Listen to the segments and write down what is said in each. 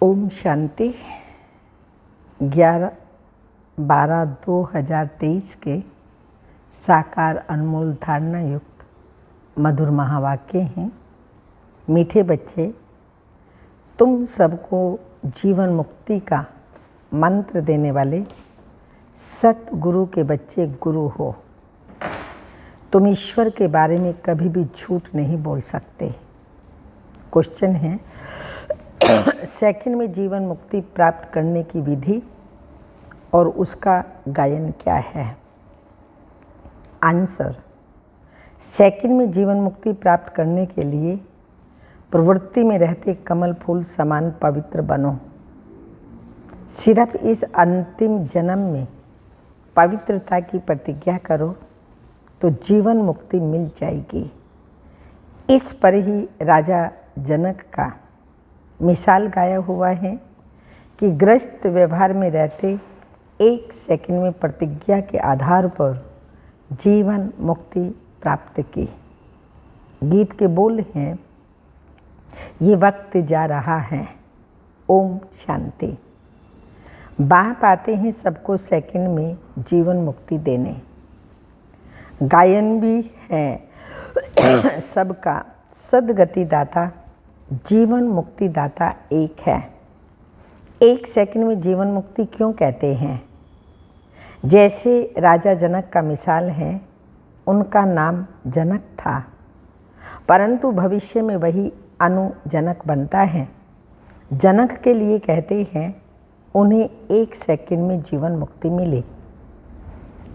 ओम शांति। 11/12/2023 के साकार अनमोल धारणा युक्त मधुर महावाक्य हैं। मीठे बच्चे, तुम सबको जीवन मुक्ति का मंत्र देने वाले सतगुरु के बच्चे गुरु हो। तुम ईश्वर के बारे में कभी भी झूठ नहीं बोल सकते। क्वेश्चन है, सेकंड में जीवन मुक्ति प्राप्त करने की विधि और उसका गायन क्या है? आंसर, सेकंड में जीवन मुक्ति प्राप्त करने के लिए प्रवृत्ति में रहते कमल फूल समान पवित्र बनो। सिर्फ इस अंतिम जन्म में पवित्रता की प्रतिज्ञा करो तो जीवन मुक्ति मिल जाएगी। इस पर ही राजा जनक का मिसाल गाया हुआ है कि गृहस्थ व्यवहार में रहते एक सेकंड में प्रतिज्ञा के आधार पर जीवन मुक्ति प्राप्त की। गीत के बोल हैं, ये वक्त जा रहा है, ओम शांति। बाप आते हैं सबको सेकंड में जीवन मुक्ति देने। गायन भी है सबका सदगति दाता, जीवन मुक्ति दाता एक है। एक सेकंड में जीवन मुक्ति क्यों कहते हैं? जैसे राजा जनक का मिसाल है, उनका नाम जनक था, परंतु भविष्य में वही अनुजनक बनता है। जनक के लिए कहते हैं उन्हें एक सेकंड में जीवन मुक्ति मिली,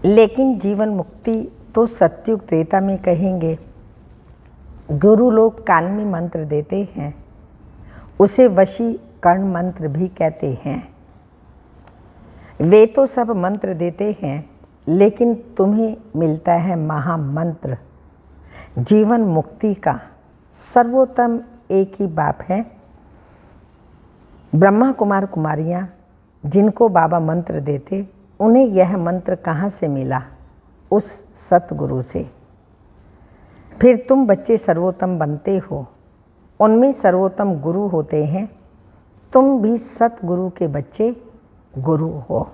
लेकिन जीवन मुक्ति तो सतयुग त्रेता में कहेंगे। गुरु लोग कालमी मंत्र देते हैं, उसे वशीकरण मंत्र भी कहते हैं। वे तो सब मंत्र देते हैं, लेकिन तुम्हें मिलता है महामंत्र जीवन मुक्ति का। सर्वोत्तम एक ही बाप है। ब्रह्मा कुमार कुमारियाँ जिनको बाबा मंत्र देते, उन्हें यह मंत्र कहाँ से मिला? उस सतगुरु से। फिर तुम बच्चे सर्वोत्तम बनते हो, उनमें सर्वोत्तम गुरु होते हैं। तुम भी सतगुरु के बच्चे गुरु हो।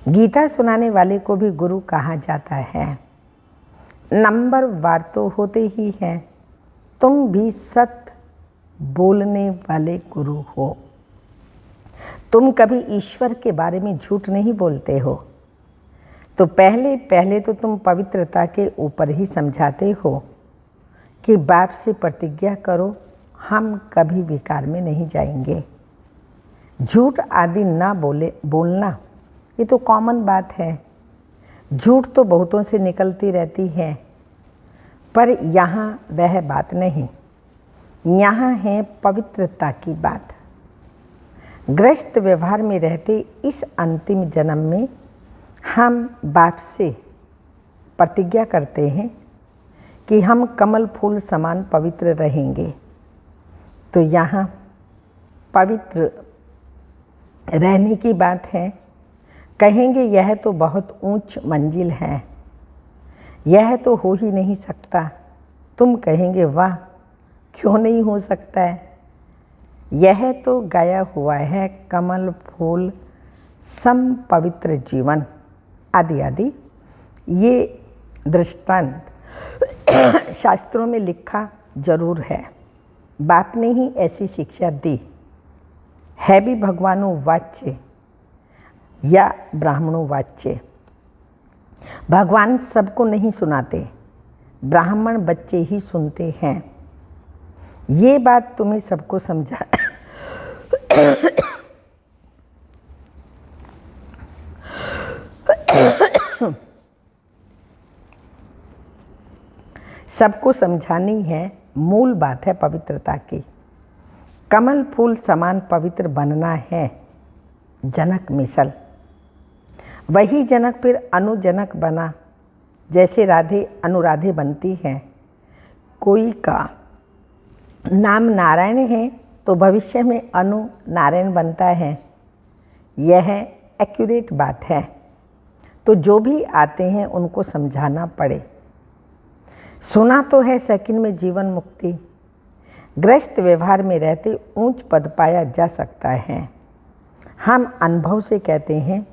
गीता सुनाने वाले को भी गुरु कहा जाता है। नंबर वार तो होते ही हैं। तुम भी सत बोलने वाले गुरु हो। तुम कभी ईश्वर के बारे में झूठ नहीं बोलते हो, तो पहले तो तुम पवित्रता के ऊपर ही समझाते हो कि बाप से प्रतिज्ञा करो, हम कभी विकार में नहीं जाएंगे। झूठ आदि ना बोलना ये तो कॉमन बात है। झूठ तो बहुतों से निकलती रहती है, पर यहाँ वह बात नहीं। यहाँ है पवित्रता की बात। गृहस्थ व्यवहार में रहते इस अंतिम जन्म में हम बाप से प्रतिज्ञा करते हैं कि हम कमल फूल समान पवित्र रहेंगे। तो यहाँ पवित्र रहने की बात है। कहेंगे यह तो बहुत ऊंच मंजिल है, यह तो हो ही नहीं सकता। तुम कहेंगे वाह, क्यों नहीं हो सकता है? यह तो गाया हुआ है, कमल फूल सम पवित्र जीवन आदि आदि। ये दृष्टांत शास्त्रों में लिखा जरूर है। बाप ने ही ऐसी शिक्षा दी है, भी भगवानों वाच्य या ब्राह्मणों वाच्य। भगवान सबको नहीं सुनाते, ब्राह्मण बच्चे ही सुनते हैं। ये बात तुम्हें सबको समझा सबको समझानी है। मूल बात है पवित्रता की। कमल फूल समान पवित्र बनना है जनक मिसल। वही जनक फिर अनुजनक बना। जैसे राधे अनुराधे बनती हैं। कोई का नाम नारायण है तो भविष्य में अनु नारायण बनता है। यह एक्यूरेट बात है। तो जो भी आते हैं उनको समझाना पड़े। सुना तो है सेकंड में जीवन मुक्ति, गृहस्थ व्यवहार में रहते ऊंच पद पाया जा सकता है। हम अनुभव से कहते हैं,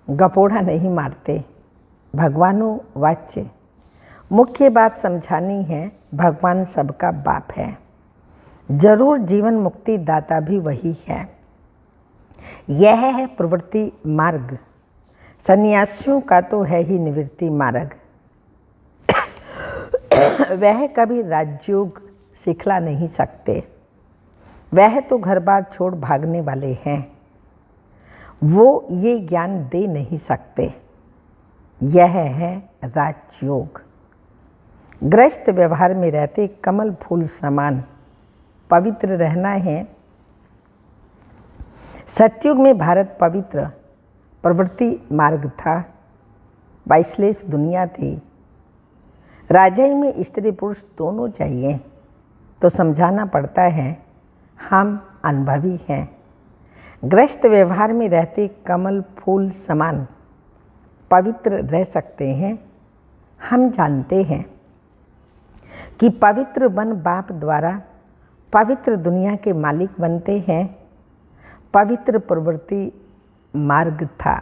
गपोड़ा नहीं मारते। भगवानो वाच्य। मुख्य बात समझानी है, भगवान सबका बाप है। जरूर जीवन मुक्ति दाता भी वही है। यह है प्रवृत्ति मार्ग। सन्यासियों का तो है ही निवृत्ति मार्ग। वह कभी राजयोग सिखला नहीं सकते। वह तो घर बार छोड़ भागने वाले हैं। वो ये ज्ञान दे नहीं सकते। यह है राजयोग। गृहस्थ व्यवहार में रहते कमल फूल समान पवित्र रहना है। सतयुग में भारत पवित्र प्रवृत्ति मार्ग था। वाइसलेस दुनिया थी। राजाई में स्त्री पुरुष दोनों चाहिए। तो समझाना पड़ता है, हम अनुभवी हैं। गृहस्थ व्यवहार में रहते कमल फूल समान पवित्र रह सकते हैं। हम जानते हैं कि पवित्र वन बाप द्वारा पवित्र दुनिया के मालिक बनते हैं। पवित्र प्रवृत्ति मार्ग था,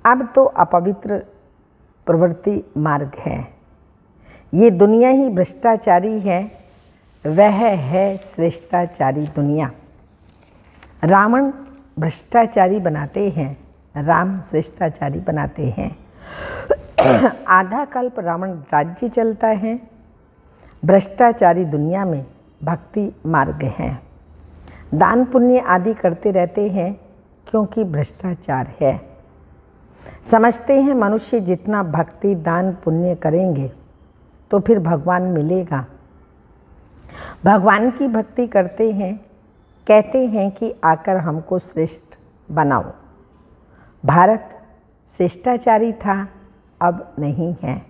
अब तो अपवित्र प्रवृत्ति मार्ग है। ये दुनिया ही भ्रष्टाचारी है, वह है श्रेष्ठाचारी दुनिया। रावण भ्रष्टाचारी बनाते हैं, राम श्रेष्ठाचारी बनाते हैं। आधा कल्प रावण राज्य चलता है। भ्रष्टाचारी दुनिया में भक्ति मार्ग है। दान पुण्य आदि करते रहते हैं क्योंकि भ्रष्टाचार है। समझते हैं मनुष्य जितना भक्ति दान पुण्य करेंगे तो फिर भगवान मिलेगा। भगवान की भक्ति करते हैं, कहते हैं कि आकर हमको श्रेष्ठ बनाओ। भारत श्रेष्ठाचारी था, अब नहीं है।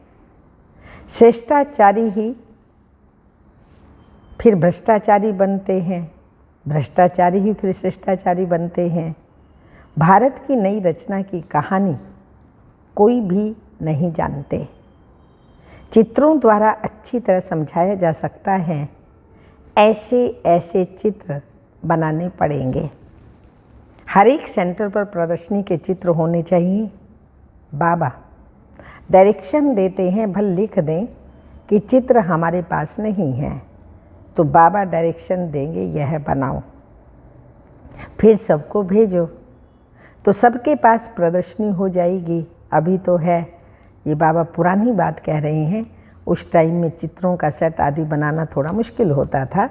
श्रेष्ठाचारी ही फिर भ्रष्टाचारी बनते हैं, भ्रष्टाचारी ही फिर श्रेष्ठाचारी बनते हैं। भारत की नई रचना की कहानी कोई भी नहीं जानते। चित्रों द्वारा अच्छी तरह समझाया जा सकता है। ऐसे ऐसे चित्र बनाने पड़ेंगे। हर एक सेंटर पर प्रदर्शनी के चित्र होने चाहिए। बाबा डायरेक्शन देते हैं, भल लिख दें कि चित्र हमारे पास नहीं है, तो बाबा डायरेक्शन देंगे, यह बनाओ, फिर सबको भेजो, तो सबके पास प्रदर्शनी हो जाएगी। अभी तो है, ये बाबा पुरानी बात कह रहे हैं। उस टाइम में चित्रों का सेट आदि बनाना थोड़ा मुश्किल होता था।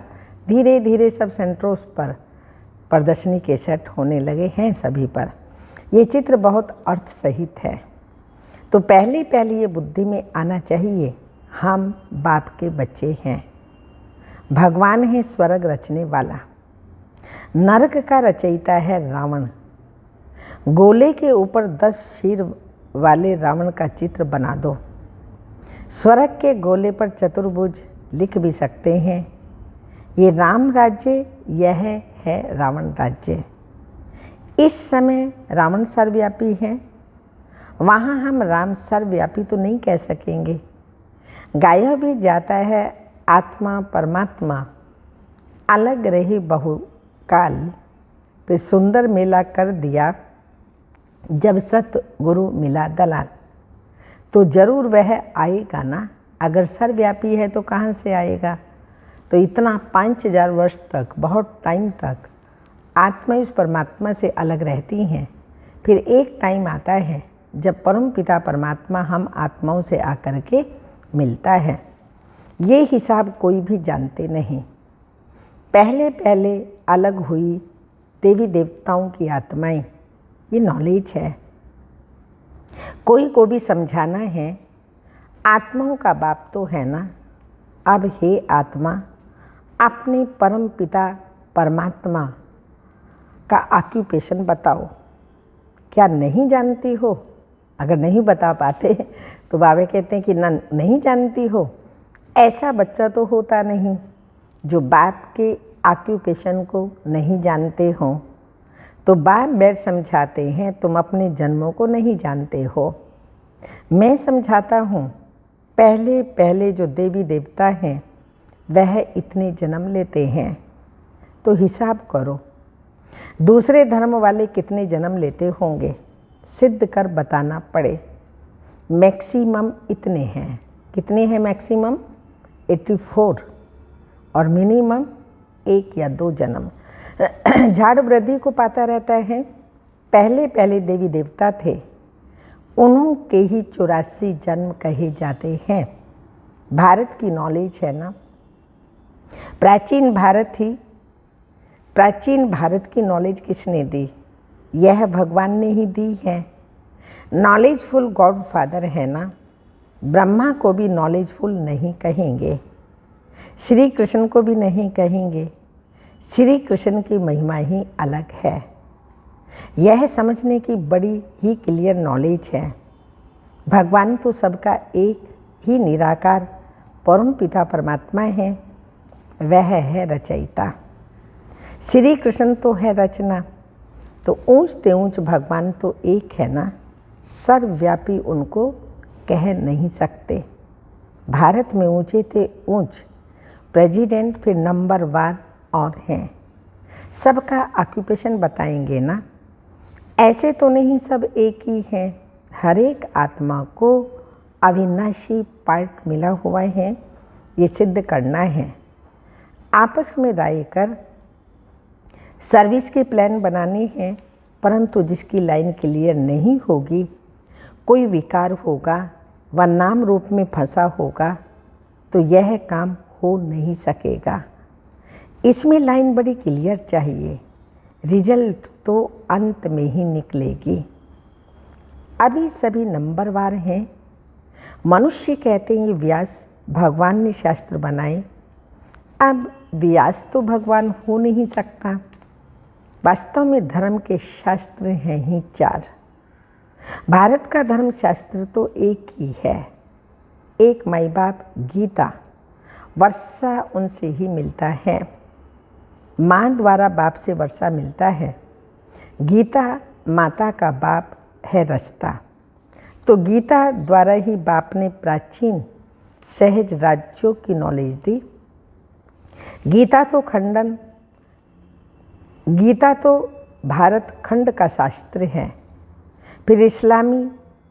धीरे धीरे सब सेंटरों पर प्रदर्शनी के सेट होने लगे हैं सभी पर। ये चित्र बहुत अर्थ सहित है। तो पहले पहले ये बुद्धि में आना चाहिए, हम बाप के बच्चे हैं। भगवान है स्वर्ग रचने वाला। नरक का रचयिता है रावण। गोले के ऊपर 10 सिर वाले रावण का चित्र बना दो। स्वर्ग के गोले पर चतुर्भुज लिख भी सकते हैं। ये राम राज्य, यह है रावण राज्य। इस समय रावण सर्वव्यापी है, वहाँ हम राम सर्वव्यापी तो नहीं कह सकेंगे। गाया भी जाता है, आत्मा परमात्मा अलग रहे बहुकाल, फिर सुंदर मेला कर दिया जब सतगुरु मिला दलाल। तो जरूर वह आएगा ना। अगर सर्वव्यापी है तो कहाँ से आएगा। तो इतना 5000 वर्ष तक, बहुत टाइम तक आत्मा उस परमात्मा से अलग रहती हैं। फिर एक टाइम आता है जब परम पिता परमात्मा हम आत्माओं से आकर के मिलता है। ये हिसाब कोई भी जानते नहीं। पहले पहले अलग हुई देवी देवताओं की आत्माएं, ये नॉलेज है। कोई को भी समझाना है, आत्माओं का बाप तो है ना। अब हे आत्मा, अपने परम पिता परमात्मा का ऑक्यूपेशन बताओ। क्या नहीं जानती हो? अगर नहीं बता पाते तो बाबा कहते हैं कि ना नहीं जानती हो। ऐसा बच्चा तो होता नहीं जो बाप के ऑक्यूपेशन को नहीं जानते हो। तो बाप बैठ समझाते हैं, तुम अपने जन्मों को नहीं जानते हो। मैं समझाता हूँ, पहले पहले जो देवी देवता हैं वह इतने जन्म लेते हैं, तो हिसाब करो दूसरे धर्म वाले कितने जन्म लेते होंगे, सिद्ध कर बताना पड़े। मैक्सिमम इतने हैं। कितने हैं मैक्सिमम? 84 और मिनिमम 1 या 2 जन्म। झाड़ वृद्धि को पाता रहता है। पहले पहले देवी देवता थे, उन्हों के ही 84 जन्म कहे जाते हैं। भारत की नॉलेज है ना, प्राचीन भारत की नॉलेज किसने दी? यह भगवान ने ही दी है। नॉलेजफुल गॉड फादर है ना। ब्रह्मा को भी नॉलेजफुल नहीं कहेंगे, श्री कृष्ण को भी नहीं कहेंगे। श्री कृष्ण की महिमा ही अलग है। यह समझने की बड़ी ही क्लियर नॉलेज है। भगवान तो सबका एक ही निराकार परम पिता परमात्मा है, वह है रचयिता। श्री कृष्ण तो है रचना। तो ऊंच ते ऊंच भगवान तो एक है ना, सर्वव्यापी उनको कह नहीं सकते। भारत में ऊंचे ते ऊंच प्रेसिडेंट फिर नंबर 1 और हैं। सबका ऑक्यूपेशन बताएंगे ना, ऐसे तो नहीं सब एक ही हैं। हर एक आत्मा को अविनाशी पार्ट मिला हुआ है, ये सिद्ध करना है। आपस में राय कर सर्विस के प्लान बनाने हैं, परंतु जिसकी लाइन क्लियर नहीं होगी, कोई विकार होगा व नाम रूप में फंसा होगा, तो यह काम हो नहीं सकेगा। इसमें लाइन बड़ी क्लियर चाहिए, रिजल्ट तो अंत में ही निकलेगी। अभी सभी नंबरवार हैं। मनुष्य कहते हैं व्यास भगवान ने शास्त्र बनाए। अब व्यास तो भगवान हो नहीं सकता। वास्तव में धर्म के शास्त्र हैं ही 4। भारत का धर्म शास्त्र तो एक ही है। एक माई बाप गीता, वर्षा उनसे ही मिलता है। माँ द्वारा बाप से वर्षा मिलता है। गीता माता का बाप है रास्ता। तो गीता द्वारा ही बाप ने प्राचीन सहज राज्यों की नॉलेज दी। गीता तो भारत खंड का शास्त्र है। फिर इस्लामी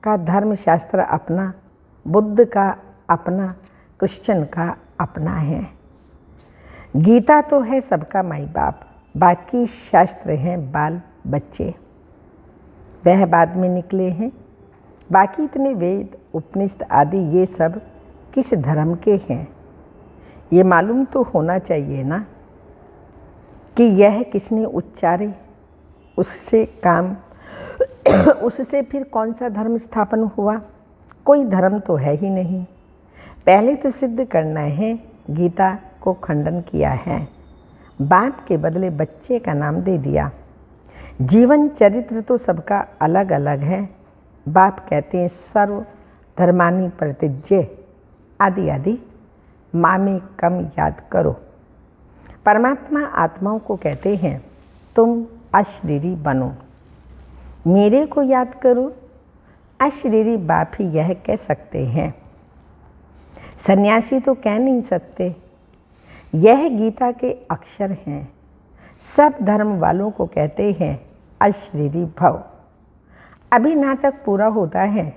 का धर्म शास्त्र अपना, बुद्ध का अपना, क्रिश्चियन का अपना है। गीता तो है सबका माई बाप, बाकी शास्त्र हैं बाल बच्चे, वह बाद में निकले हैं। बाकी इतने वेद उपनिषद आदि ये सब किस धर्म के हैं, ये मालूम तो होना चाहिए ना कि यह किसने उच्चारे, उससे फिर कौन सा धर्म स्थापन हुआ। कोई धर्म तो है ही नहीं। पहले तो सिद्ध करना है गीता को खंडन किया है, बाप के बदले बच्चे का नाम दे दिया। जीवन चरित्र तो सबका अलग अलग है। बाप कहते हैं सर्व धर्मानि परित्यज्य आदि आदि मामे कम याद करो। परमात्मा आत्माओं को कहते हैं तुम अशरीरी बनो, मेरे को याद करो। अशरीरी बाप ही यह कह सकते हैं, सन्यासी तो कह नहीं सकते। यह गीता के अक्षर हैं। सब धर्म वालों को कहते हैं अशरीरी भव। अभी नाटक पूरा होता है,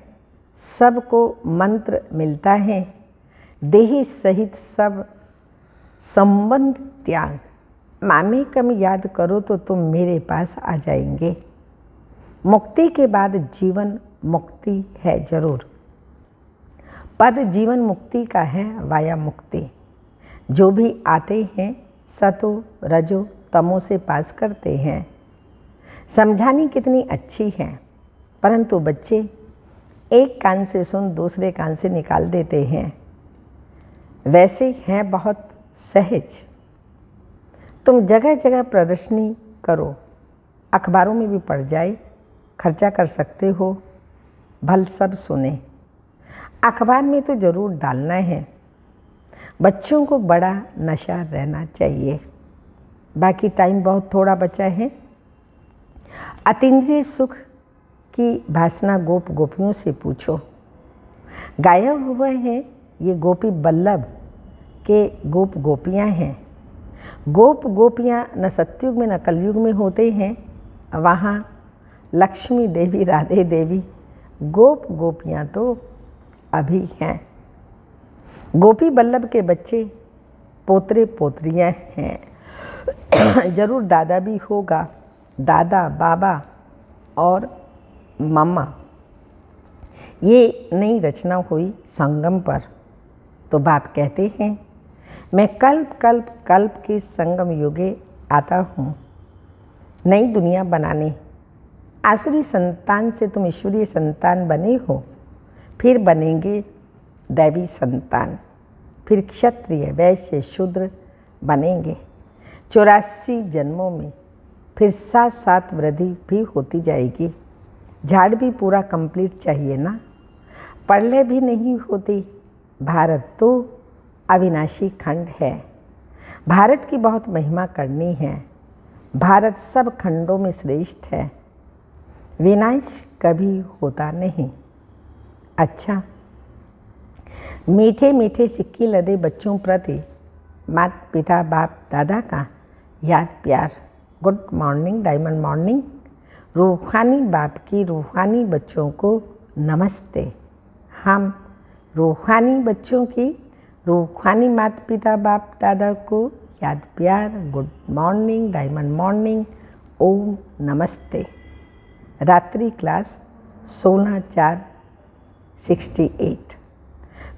सबको मंत्र मिलता है। देही सहित सब संबंध त्याग, मामे कम याद करो तो तुम मेरे पास आ जाएंगे। मुक्ति के बाद जीवन मुक्ति है जरूर। पद जीवन मुक्ति का है वाया मुक्ति। जो भी आते हैं सतो रजो तमो से पास करते हैं। समझानी कितनी अच्छी है, परंतु बच्चे एक कान से सुन दूसरे कान से निकाल देते हैं। वैसे हैं बहुत सहज। तुम जगह जगह प्रदर्शनी करो, अखबारों में भी पड़ जाए, खर्चा कर सकते हो, भल सब सुने। अखबार में तो ज़रूर डालना है। बच्चों को बड़ा नशा रहना चाहिए। बाकी टाइम बहुत थोड़ा बचा है। अतीन्द्रिय सुख की भासना गोप गोपियों से पूछो। गायब हुए हैं ये गोपी बल्लभ के गोप गोपियाँ हैं। गोप गोपियाँ न सतयुग में न कलयुग में होते हैं, वहाँ लक्ष्मी देवी राधे देवी गोप गोपियाँ तो अभी हैं। गोपी बल्लभ के बच्चे पोतरे पोतरियाँ हैं। जरूर दादा भी होगा, दादा बाबा और मम्मा। ये नई रचना हुई संगम पर। तो बाप कहते हैं, मैं कल्प कल्प कल्प के संगम युगे आता हूँ नई दुनिया बनाने। आसुरी संतान से तुम ईश्वरीय संतान बने हो, फिर बनेंगे दैवी संतान, फिर क्षत्रिय वैश्य शूद्र बनेंगे 84 जन्मों में, फिर 7 वृद्धि भी होती जाएगी। झाड़ भी पूरा कंप्लीट चाहिए ना, प्रलय भी नहीं होती। भारत तो अविनाशी खंड है, भारत की बहुत महिमा करनी है। भारत सब खंडों में श्रेष्ठ है, विनाश कभी होता नहीं। अच्छा, मीठे मीठे सिक्के लदे बच्चों प्रति माता पिता बाप दादा का याद प्यार। Good morning, diamond morning. रूहानी बाप की रूहानी बच्चों को नमस्ते। हम रूहानी बच्चों की रूहानी माता पिता बाप दादा को याद प्यार। गुड मॉर्निंग, डायमंड मॉर्निंग, ओम नमस्ते। रात्रि क्लास 16/4/68।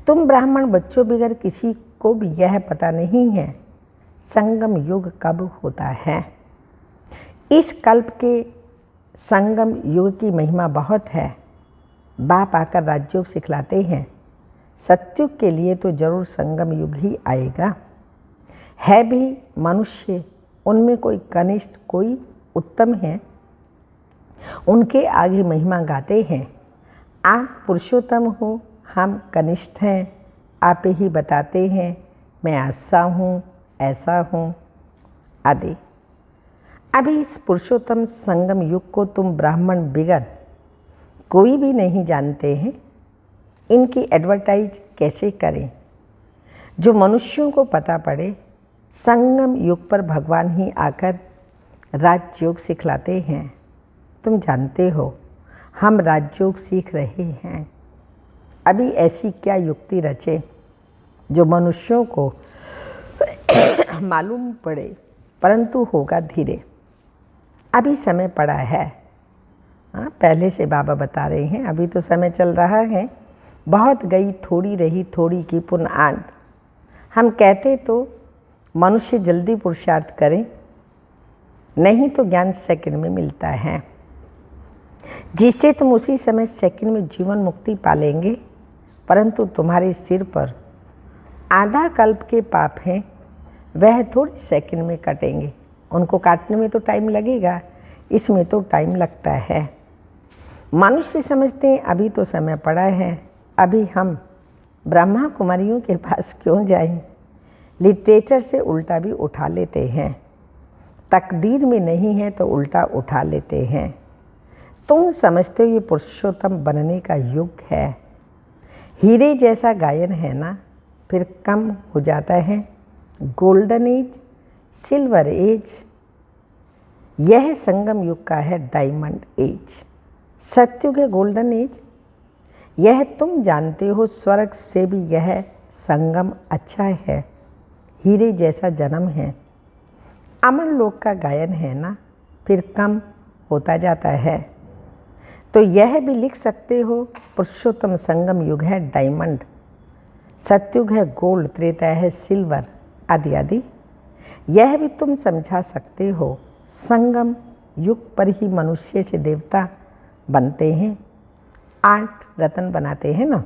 तुम ब्राह्मण बच्चों बगैर किसी को भी यह पता नहीं है संगम युग कब होता है। इस कल्प के संगम युग की महिमा बहुत है। बाप आकर राजयोग सिखलाते हैं। सतयुग के लिए तो जरूर संगम युग ही आएगा। है भी मनुष्य, उनमें कोई कनिष्ठ कोई उत्तम है, उनके आगे महिमा गाते हैं। आप पुरुषोत्तम हो, हम कनिष्ठ हैं, आप ही बताते हैं मैं ऐसा हूँ ऐसा हूँ आदि। अभी इस पुरुषोत्तम संगम युग को तुम ब्राह्मण बिगर कोई भी नहीं जानते हैं। इनकी एडवर्टाइज कैसे करें जो मनुष्यों को पता पड़े। संगम युग पर भगवान ही आकर राजयोग सिखलाते हैं। तुम जानते हो हम राजयोग सीख रहे हैं। अभी ऐसी क्या युक्ति रचे जो मनुष्यों को मालूम पड़े, परंतु होगा धीरे। अभी समय पड़ा है। पहले से बाबा बता रहे हैं, अभी तो समय चल रहा है। बहुत गई थोड़ी रही थोड़ी की पुनः आंत। हम कहते तो मनुष्य जल्दी पुरुषार्थ करें, नहीं तो ज्ञान सेकंड में मिलता है, जिससे तुम उसी समय सेकंड में जीवन मुक्ति पालेंगे। परंतु तुम्हारे सिर पर आधा कल्प के पाप हैं, वह थोड़ी सेकंड में कटेंगे। उनको काटने में तो टाइम लगेगा, इसमें तो टाइम लगता है। मनुष्य समझते हैं अभी तो समय पड़ा है, अभी हम ब्रह्मा कुमारियों के पास क्यों जाएं। लिटरेचर से उल्टा भी उठा लेते हैं। तकदीर में नहीं है तो उल्टा उठा लेते हैं। तुम समझते हो ये पुरुषोत्तम बनने का युग है। हीरे जैसा गायन है ना, फिर कम हो जाता है। गोल्डन एज, सिल्वर एज, यह संगम युग का है डायमंड एज। सतयुग है गोल्डन एज, यह तुम जानते हो। स्वर्ग से भी यह संगम अच्छा है। हीरे जैसा जन्म है। अमर लोक का गायन है ना, फिर कम होता जाता है। तो यह भी लिख सकते हो पुरुषोत्तम संगम युग है डायमंड, सतयुग है गोल्ड, त्रेता है सिल्वर आदि आदि। यह भी तुम समझा सकते हो। संगम युग पर ही मनुष्य से देवता बनते हैं। 8 रत्न बनाते हैं ना,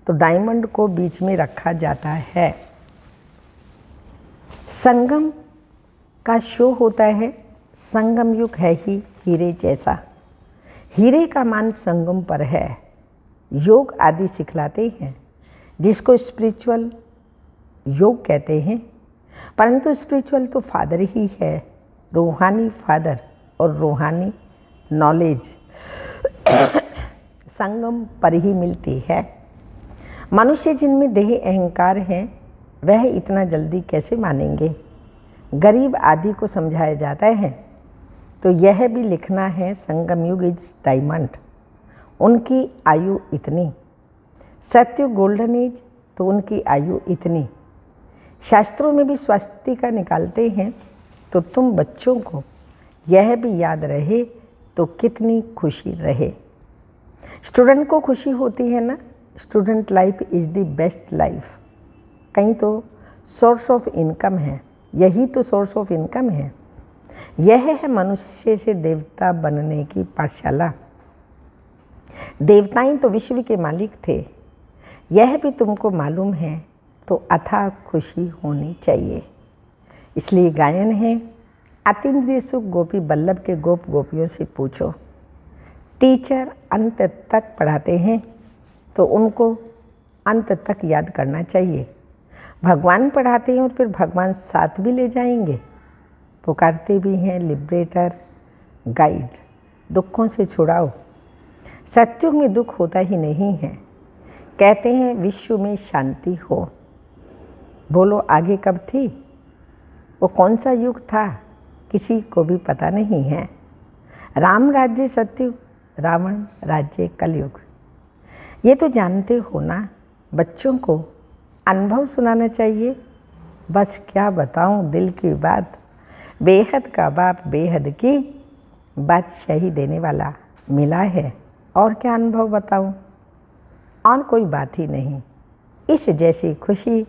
तो डायमंड को बीच में रखा जाता है। संगम का शो होता है। संगम युग है ही हीरे जैसा। हीरे का मान संगम पर है। योग आदि सिखलाते हैं, जिसको स्पिरिचुअल योग कहते हैं। परंतु स्पिरिचुअल तो फादर ही है, रूहानी फादर और रूहानी नॉलेज संगम पर ही मिलती है। मनुष्य जिनमें देह अहंकार है, वह इतना जल्दी कैसे मानेंगे। गरीब आदि को समझाया जाता है तो यह भी लिखना है संगम युग इज डायमंड, उनकी आयु इतनी। सत्युग गोल्डन एज तो उनकी आयु इतनी। शास्त्रों में भी स्वास्तिका निकालते हैं तो तुम बच्चों को यह भी याद रहे तो कितनी खुशी रहे। स्टूडेंट को खुशी होती है ना, student life is the best life. कहीं तो सोर्स ऑफ इनकम है, यही तो सोर्स ऑफ इनकम है। यह है मनुष्य से देवता बनने की पाठशाला। देवताएं तो विश्व के मालिक थे, यह भी तुमको मालूम है तो अथाह खुशी होनी चाहिए। इसलिए गायन है, अतीन्द्रिय सुख गोपी बल्लभ के गोप गोपियों से पूछो। टीचर अंत तक पढ़ाते हैं तो उनको अंत तक याद करना चाहिए। भगवान पढ़ाते हैं और फिर भगवान साथ भी ले जाएंगे। पुकारते भी हैं लिबरेटर गाइड, दुखों से छुड़ाओ। सत्युग में दुख होता ही नहीं है, कहते हैं विश्व में शांति हो। बोलो आगे कब थी, वो कौन सा युग था, किसी को भी पता नहीं है। राम राज्य सत्युग, रावण राज्य कलयुग। ये तो जानते हो ना, बच्चों को अनुभव सुनाना चाहिए। बस क्या बताऊं दिल की बात, बेहद का बाप बेहद की बादशाही देने वाला मिला है। और क्या अनुभव बताऊं, और कोई बात ही नहीं। इस जैसी खुशी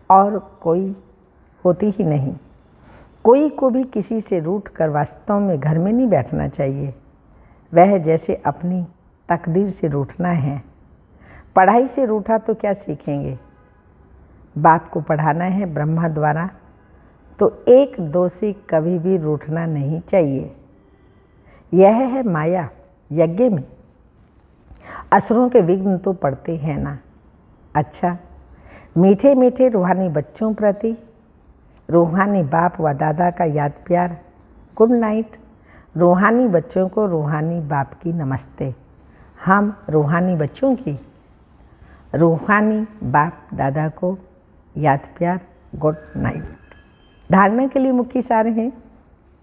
और कोई होती ही नहीं। कोई को भी किसी से रूठ कर वास्तव में घर में नहीं बैठना चाहिए। वह जैसे अपनी तकदीर से रूठना है। पढ़ाई से रूठा तो क्या सीखेंगे। बाप को पढ़ाना है ब्रह्मा द्वारा तो एक दो से कभी भी रूठना नहीं चाहिए। यह है माया। यज्ञ में असुरों के विघ्न तो पड़ते हैं ना। अच्छा, मीठे मीठे रूहानी बच्चों प्रति रूहानी बाप व दादा का याद प्यार। Good night. रूहानी बच्चों को रूहानी बाप की नमस्ते। हम रूहानी बच्चों की रूहानी बाप दादा को याद प्यार, गुड नाइट। धारणा के लिए मुख्य सार हैं।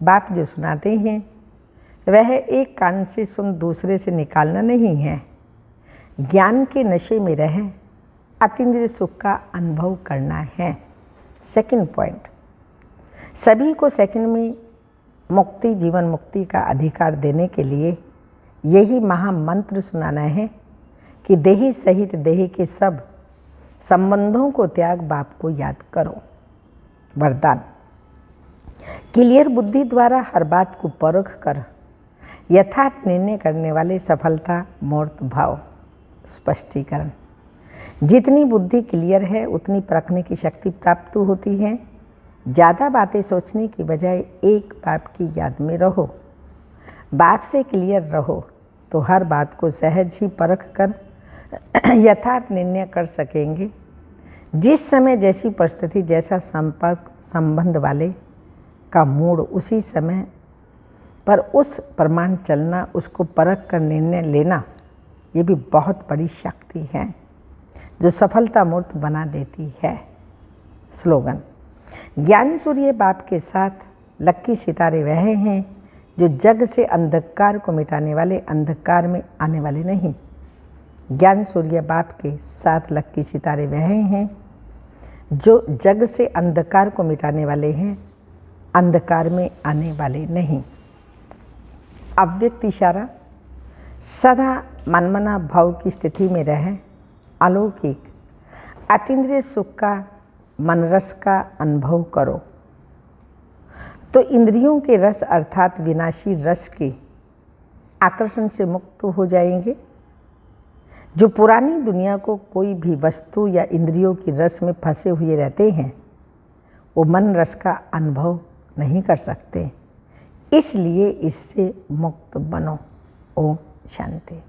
बाप जो सुनाते हैं वह एक कान से सुन दूसरे से निकालना नहीं है। ज्ञान के नशे में रह अतीन्द्रिय सुख का अनुभव करना है। सेकंड पॉइंट, सभी को सेकंड में मुक्ति, जीवन मुक्ति का अधिकार देने के लिए यही महामंत्र सुनाना है कि देही सहित देही के सब संबंधों को त्याग, बाप को याद करो। वरदान, क्लियर बुद्धि द्वारा हर बात को परख कर यथार्थ निर्णय करने वाले सफलता मूर्त भाव। स्पष्टीकरण, जितनी बुद्धि क्लियर है उतनी परखने की शक्ति प्राप्त होती है। ज़्यादा बातें सोचने की बजाय एक बाप की याद में रहो। बाप से क्लियर रहो तो हर बात को सहज ही परख कर यथार्थ निर्णय कर सकेंगे। जिस समय जैसी परिस्थिति, जैसा संपर्क संबंध वाले का मूड, उसी समय पर उस प्रमाण चलना, उसको परख कर निर्णय लेना, ये भी बहुत बड़ी शक्ति है जो सफलता मूर्त बना देती है। स्लोगन, ज्ञान सूर्य बाप के साथ लक्की सितारे वह हैं जो जग से अंधकार को मिटाने वाले, अंधकार में आने वाले नहीं। ज्ञान सूर्य बाप के साथ लक्की सितारे वह हैं जो जग से अंधकार को मिटाने वाले हैं, अंधकार में आने वाले नहीं। अव्यक्त इशारा, सदा मनमना भाव की स्थिति में रह अलौकिक अतीन्द्रिय सुख का, मन रस का अनुभव करो तो इंद्रियों के रस अर्थात विनाशी रस के आकर्षण से मुक्त हो जाएंगे। जो पुरानी दुनिया को कोई भी वस्तु या इंद्रियों की रस में फंसे हुए रहते हैं वो मन रस का अनुभव नहीं कर सकते। इसलिए इससे मुक्त बनो। ओम शांति।